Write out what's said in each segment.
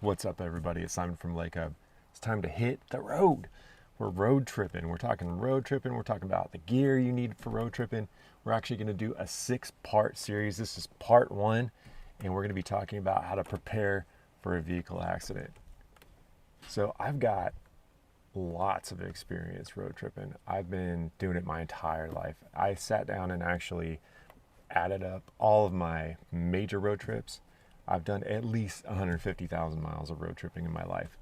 What's up, everybody? It's Simon from Lake Hub. It's time to hit the road. We're road tripping. We're talking road tripping. We're talking about the gear you need for road tripping. We're actually going to do a 6-part series. This is part 1, and we're going to be talking about how to prepare for a vehicle accident. So I've got lots of experience road tripping. I've been doing it my entire life. I sat down and actually added up all of my major road trips. I've done at least 150,000 miles of road tripping in my life.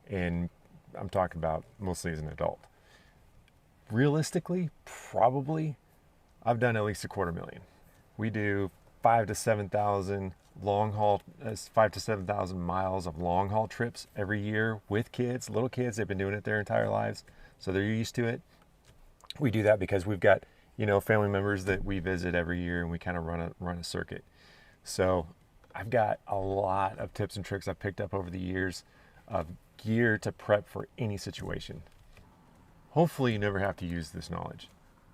And I'm talking about mostly as an adult. Realistically, probably I've done at least 250,000. We do 5 to 7,000 miles of long haul trips every year with kids, little kids. They've been doing it their entire lives, so they're used to it. We do that because we've got, family members that we visit every year, and we kind of run a circuit. So I've got a lot of tips and tricks I've picked up over the years of gear to prep for any situation. Hopefully you never have to use this knowledge,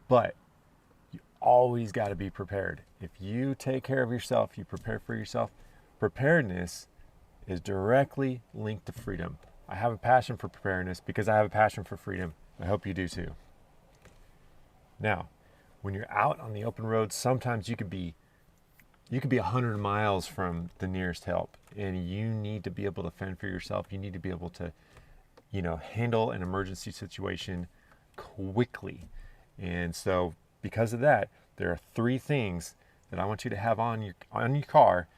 but you always got to be prepared. If you take care of yourself, you prepare for yourself. Preparedness is directly linked to freedom. I have a passion for preparedness because I have a passion for freedom. I hope you do too. Now, when you're out on the open road, sometimes you could be 100 miles from the nearest help, and you need to be able to fend for yourself. You need to be able to, handle an emergency situation quickly. And so because of that, there are 3 things that I want you to have on your car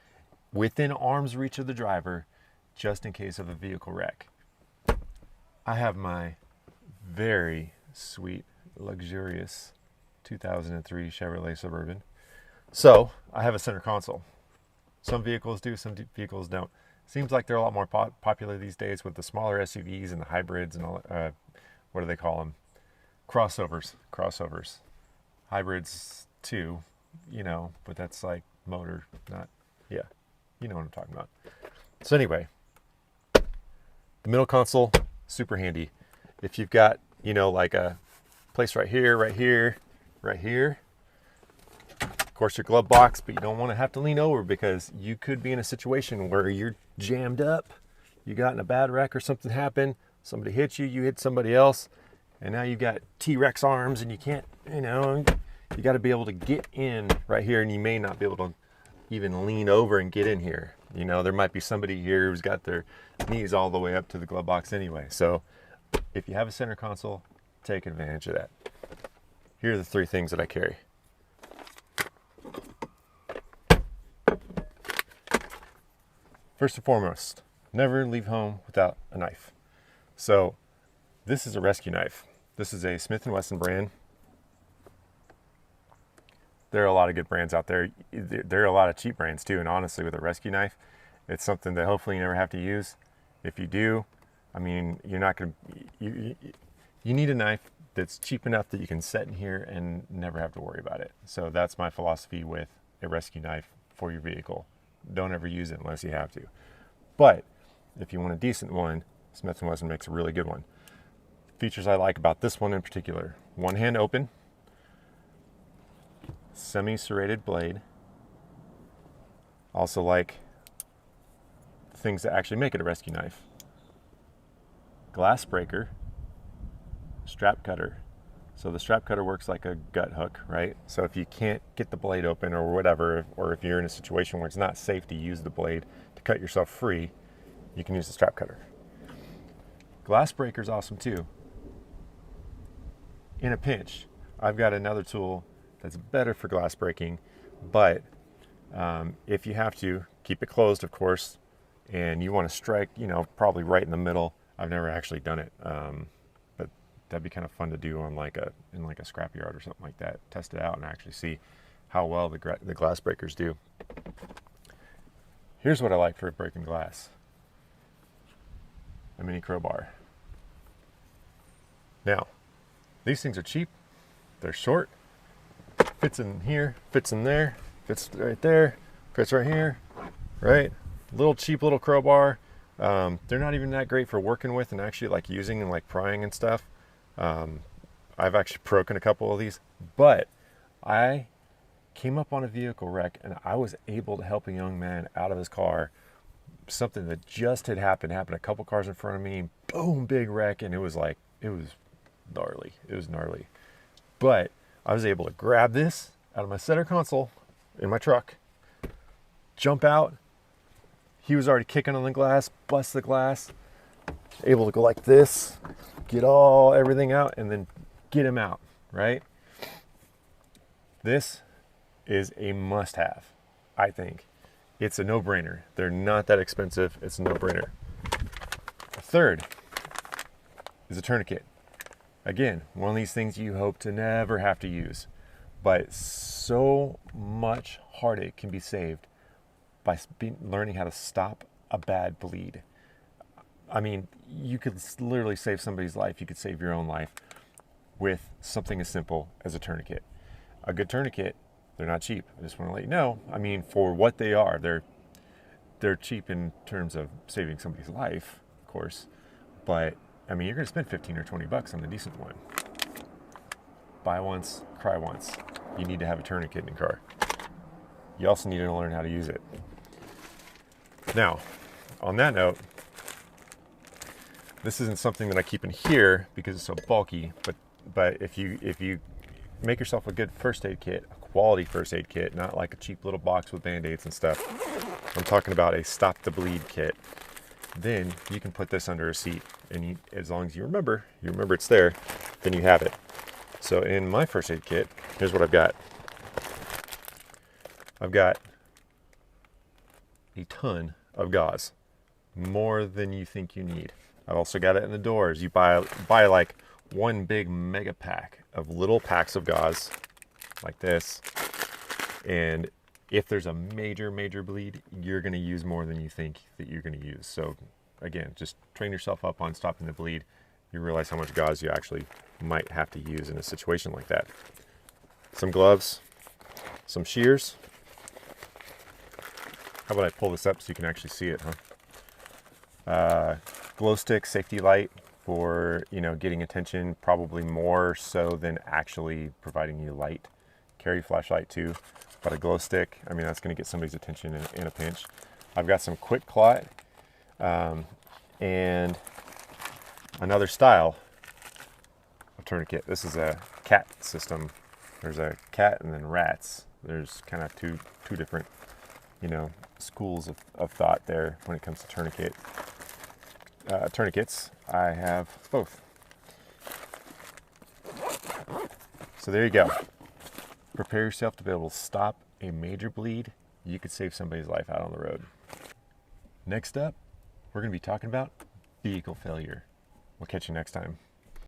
within arm's reach of the driver, just in case of a vehicle wreck. I have my very sweet, luxurious 2003 Chevrolet Suburban. So I have a center console. Some vehicles do, some vehicles don't. Seems like they're a lot more popular these days with the smaller SUVs and the hybrids and all. What do they call them? Crossovers. Hybrids too, but that's like motor, not, yeah, you know what I'm talking about. So anyway, the middle console, super handy. If you've got, like a place right here, of course your glove box, but you don't want to have to lean over because you could be in a situation where you're jammed up, you got in a bad wreck or something happened, somebody hit you, you hit somebody else, and now you've got T-Rex arms and you can't, you got to be able to get in right here, and you may not be able to even lean over and get in here. There might be somebody here who's got their knees all the way up to the glove box anyway. So if you have a center console, take advantage of that. Here are the 3 things that I carry. First and foremost, never leave home without a knife. So this is a rescue knife. This is a Smith & Wesson brand. There are a lot of good brands out there. There are a lot of cheap brands too, and honestly, with a rescue knife, it's something that hopefully you never have to use. If you do, you're not going to, you need a knife that's cheap enough that you can set in here and never have to worry about it. So that's my philosophy with a rescue knife for your vehicle. Don't ever use it unless you have to. But if you want a decent one, Smith & Wesson makes a really good one. Features I like about this one in particular: one hand open, semi-serrated blade. Also like things that actually make it a rescue knife: glass breaker, strap cutter. So the strap cutter works like a gut hook, right? So if you can't get the blade open or whatever, or if you're in a situation where it's not safe to use the blade to cut yourself free, you can use the strap cutter. Glass breaker is awesome too. In a pinch, I've got another tool that's better for glass breaking, but if you have to, keep it closed, of course, and you want to strike, probably right in the middle. I've never actually done it, but that'd be kind of fun to do on in a scrap yard or something like that. Test it out and actually see how well the glass breakers do. Here's what I like for breaking glass: a mini crowbar. Now, these things are cheap. They're short. Fits in here, fits in there, fits right there, fits right here, right? Little cheap little crowbar. They're not even that great for working with and actually like using and like prying and stuff. I've actually broken a couple of these, but I came up on a vehicle wreck and I was able to help a young man out of his car something that just had happened a couple cars in front of me, boom, big wreck, and it was gnarly. It was gnarly. But I was able to grab this out of my center console in my truck, jump out. He was already kicking on the glass, bust the glass, able to go like this, get everything out, and then get him out, right? This is a must-have, I think. It's a no-brainer. They're not that expensive. It's a no-brainer. Third is a tourniquet. Again, one of these things you hope to never have to use, but so much heartache can be saved by learning how to stop a bad bleed. I mean, you could literally save somebody's life. You could save your own life with something as simple as a tourniquet. A good tourniquet, they're not cheap. I just want to let you know. I mean, for what they are, they're cheap in terms of saving somebody's life, of course. But I mean, you're going to spend 15 or 20 bucks on a decent one. Buy once, cry once. You need to have a tourniquet in your car. You also need to learn how to use it. Now, on that note, this isn't something that I keep in here because it's so bulky, but if you make yourself a good first aid kit, a quality first aid kit, not like a cheap little box with band-aids and stuff. I'm talking about a stop the bleed kit. Then you can put this under a seat, and as long as you remember it's there, then you have it. So in my first aid kit, here's what I've got. I've got a ton of gauze, more than you think you need. I've also got it in the doors. You buy like one big mega pack of little packs of gauze like this, and if there's a major bleed, you're going to use more than you think that you're going to use. So again, just train yourself up on stopping the bleed. You realize how much gauze you actually might have to use in a situation like that. Some gloves, some shears. How about I pull this up so you can actually see it, huh? Glow stick, safety light for, getting attention, probably more so than actually providing you light. Carry flashlight too, but a glow stick, I mean, that's going to get somebody's attention in a pinch. I've got some quick clot and another style of tourniquet. This is a cat system. There's a cat and then rats. There's kind of two different, schools of thought there when it comes to tourniquets. I have both. So there you go. Prepare yourself to be able to stop a major bleed. You could save somebody's life out on the road. Next up, we're going to be talking about vehicle failure. We'll catch you next time.